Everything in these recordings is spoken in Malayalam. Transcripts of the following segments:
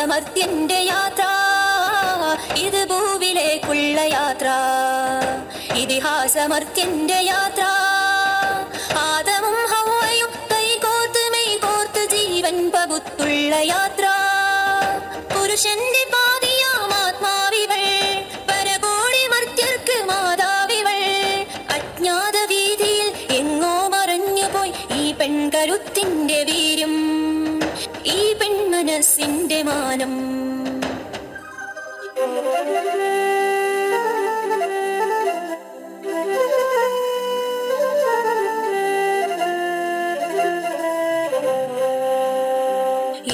ഇതിഹാസമർത്യന്റെ യാത്ര, ഇത് ഭൂവിലേക്കുള്ള യാത്ര. ഇതിഹാസമർത്യന്റെ യാത്ര, ആദമും ഹവ്വയും കൈകോർത്ത് മെയ്കോർത്ത് ജീവൻ പകുത്തുള്ള യാത്ര. പുരുഷന്റെ പാതിയാമാത്മാവിവൾ, പരകോടി മർത്യർക്ക് മാതാവിവൾ. അജ്ഞാത വീതിയിൽ എങ്ങോ മറഞ്ഞുപോയി ഈ പെൺകരുത്തിന്റെ വീര്യം, ഈ പെൺമനസ്സിന്റെ മാനം.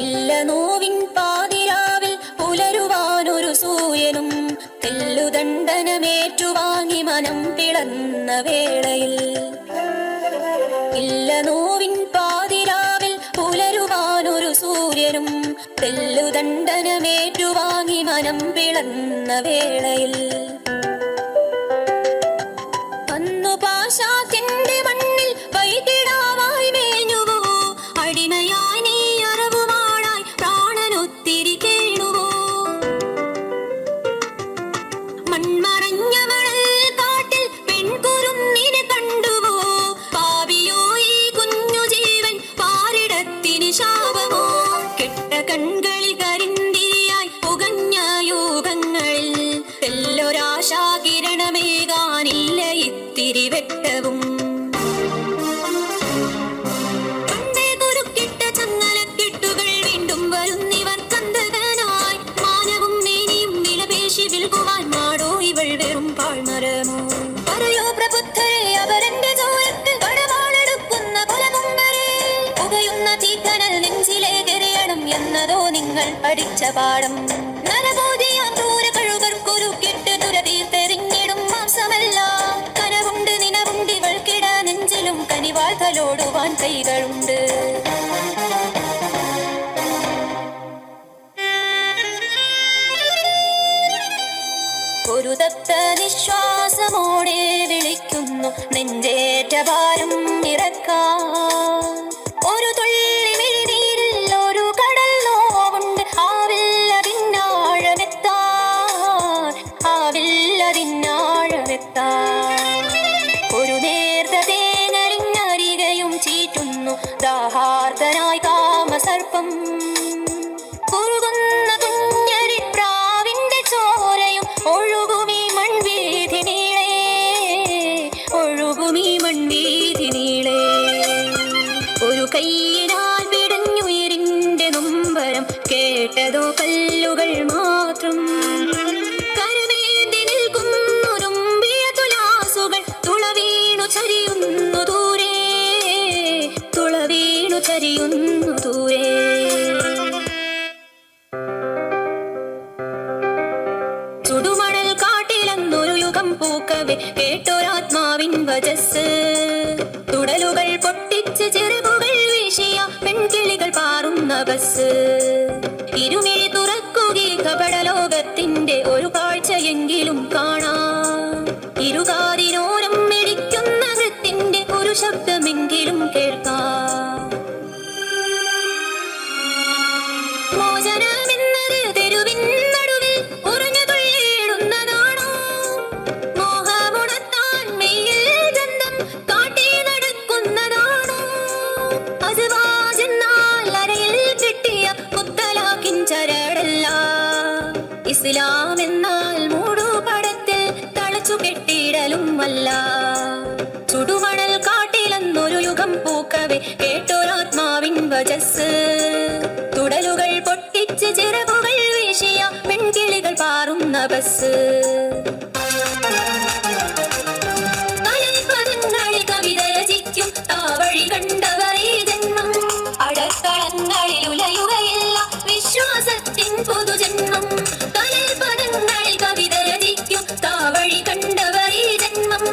ഇല്ല നോവിൻ പാതിരാവിൽ പുലരുവാനൊരു സൂര്യനും, തെല്ലുദണ്ഡനമേറ്റുവാങ്ങി മനം പിളർന്ന വേളയിൽ. ഇല്ല നോവിൻ പാതിരാവിൽ പുലരുവാനൊരു സൂര്യനും, തെല്ലുദണ്ഡനമേറ്റുവാങ്ങി മനം പിളർന്ന വേളയിൽ. അന്നു പാശ്ചാത്യന്റെ മണ്ണിൽ വൈകിടാവായി മേഞ്ഞുവോ, അടിമയായി നീ അറിവുമാണായി പ്രാണനൊത്തിരി കേണുവോ. മൺമറഞ്ഞവളൽ കാട്ടിൽ പെൺകുരുന്നിനെ കണ്ടുവോ, പാപിയോ ഈ കുഞ്ഞു ജീവൻ പാരിടത്തിന് ശാപമോ. കെട്ട കൺകളിൽ കരിന്തിരിയായി പുകഞ്ഞ യോഗങ്ങളിൽ, തെല്ലൊരാശാകിരണമേകാനില്ല ഇത്തിരി വെട്ടവും. പണ്ടേ കുരുക്കിട്ട ചങ്ങലക്കെട്ടുകൾ വീണ്ടും വരുന്നിവർ കന്തകനായി. മാനവും മേനിയും വിലപേശി വിൽക്കുവാൻ മാടോ ഇവൾ വെറും പാഴ്മരമോ. പറയോ പ്രബുദ്ധരെ, അവരന്റെ ചോരത്ത് കടവാളെടുക്കുന്ന കൊലമുമ്പരെ. പുകയുന്ന തീക്കനൽ നെഞ്ചിലേക്കെറിയണം എന്നതോ നിങ്ങൾ പഠിച്ച പാഠം. നരബോധിയാം ക്രൂരകഴുകർ കുരുക്കിട്ട് തുരതീർത്തെറിഞ്ഞിടും മാംസമല്ല. കനവുണ്ട് നിനവുണ്ട് ഇവൾക്കിട നെഞ്ചിലും, കനിവാഴ്ത്തലോടുവാൻ കൈകളുണ്ട്. ഒരു തപ്ത നിശ്വാസമോടെ വിളിക്കുന്നു നെഞ്ചേറ്റ ഭാരം ഇറക്കാൻ. ഒരു തുള്ളി മിഴിനീരിൽ ഒരു കടൽ നോവുണ്ട്, ആവില്ലതിന്നാഴമെത്താൻ, ആവില്ലതിന്നാഴമെത്താൻ. ഒരു നേർത്ത തേനരിഞ്ഞരികയും ചീറ്റുന്നു ദാഹാർത്തനായി കാമസർപ്പം. കുറുകുന്ന കുഞ്ഞരിപ്രാവിന്റെ ചോരയും ഒഴുകുമീ മൺവീഥി നീളേ, ഒഴുകുമീ മൺവീഥി നീളേ. ഒരു കൈയിനാൽ പിടഞ്ഞുയിരിന്റെ നൊമ്പരം കേട്ടതോ കല്ലുകൾ മാത്രം. കരമേന്തി നിൽക്കുന്നു നുമ്പിയ തുലാസുകൾ, തുളവീണു ചരിയുന്നു ദൂരെ, തുളവീണു ചരിയുന്നു ദൂരെ. ചുടുമണൽ കാട്ടിലെന്നൊരു യുഗം പൂക്കവെ കേട്ടൊരാത്മാവിൻ വജസ്. തുടലുകൾ പൊട്ടിച്ച് ചിറകുകൾ വീശിയ പെൺകിളികൾ പാറുന്ന ബസ്. ഇരുമിഴി തുറക്കുകി കപടലോകത്തിന്റെ ഒരു കാഴ്ചയെങ്കിലും കാണാം. ഇരുകാതിനോരം മിടിക്കുന്ന വൃത്തിന്റെ ഒരു ശബ്ദമെങ്കിലും കേൾക്കാം. മോചനമെന്നത് തെരുവിൻ നടുവിൽ ഉറഞ്ഞു തുള്ളിയിടുന്നതാണോ. മോഹമുണർത്താൻ മെയ്യിൽ ഗന്ധം കാട്ടി നടക്കുന്നതാണോ. അസ്വാജെന്നാൽ അരയിൽ കിട്ടിയ മുത്തലാഖിൻ ചരടല്ല. ഇസ്ലാം എന്നാൽ മൂടുപടത്തിൽ തളച്ചു കെട്ടിടലും അല്ല. ചുടുമണൽ കാട്ടിലെന്നൊരു യുഗം പൂക്കവെ കേട്ടൊരാത്മാവിൻ വജസ്. തുടലുകൾ പൊട്ടിച്ച് ചിറകുകൾ വീശിയ പെൺകിളികൾ പാറുന്ന ബസ്. കലൽപദങ്ങളിൽ കവിത രചിക്കും താവഴി കണ്ടവർ ഈ ജന്മം. അടക്കളങ്ങളിൽ ഉലയുകയില്ല വിശ്വാസത്തിൻ പൊതുജന്മം. കലൽപദങ്ങളിൽ കവിത രചിക്കും താവഴി കണ്ടവർ ഈ ജന്മം.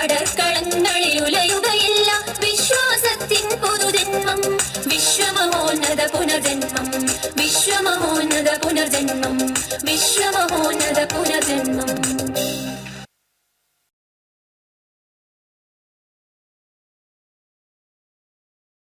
അടക്കളങ്ങളിൽ ഉലയുകയില്ല വിശ്വാസത്തിൻ പൊതുജന്മം. വിശ്വമഹോന്നത പുനർജന്മം, വിശ്വമഹോന്നത പുനർജന്മം, വിശ്വമഹോ